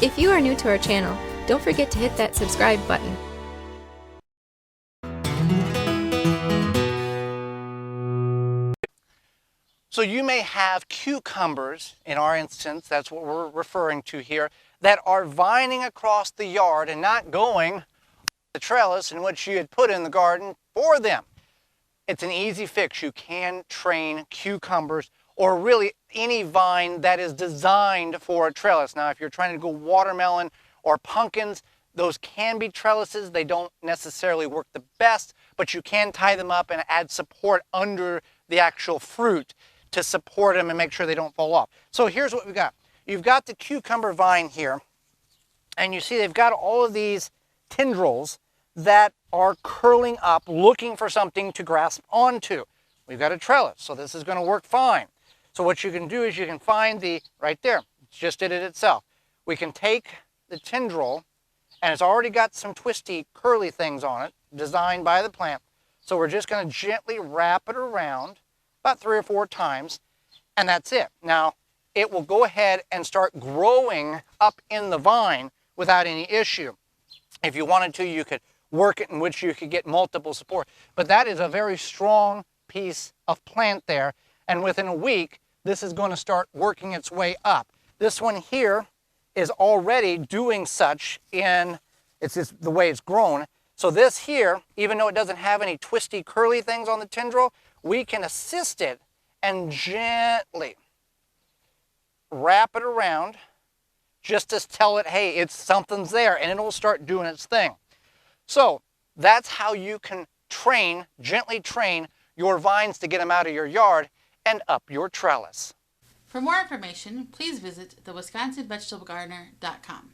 If you are new to our channel, don't forget to hit that subscribe button. So you may have cucumbers, in our instance, that's what we're referring to here, that are vining across the yard and not going the trellis in which you had put in the garden for them. It's an easy fix. You can train cucumbers or really any vine that is designed for a trellis. Now, if you're trying to go watermelon or pumpkins, those can be trellises. They don't necessarily work the best, but you can tie them up and add support under the actual fruit to support them and make sure they don't fall off. So here's what we've got. You've got the cucumber vine here, and you see they've got all of these tendrils that are curling up, looking for something to grasp onto. We've got a trellis, so this is going to work fine. So what you can do is you can find the, right there, it just did it itself. We can take the tendril, and it's already got some twisty, curly things on it, designed by the plant. So we're just going to gently wrap it around about 3 or 4 times, and that's it. Now, it will go ahead and start growing up in the vine without any issue. If you wanted to, you could work it in which you could get multiple support. But that is a very strong piece of plant there, and within a week, this is going to start working its way up. This one here is already doing such in, it's just the way it's grown. So this here, even though it doesn't have any twisty, curly things on the tendril, we can assist it and gently wrap it around just to tell it, hey, it's something's there, and it'll start doing its thing. So that's how you can train, gently train your vines to get them out of your yard and up your trellis. For more information, please visit thewisconsinvegetablegardener.com.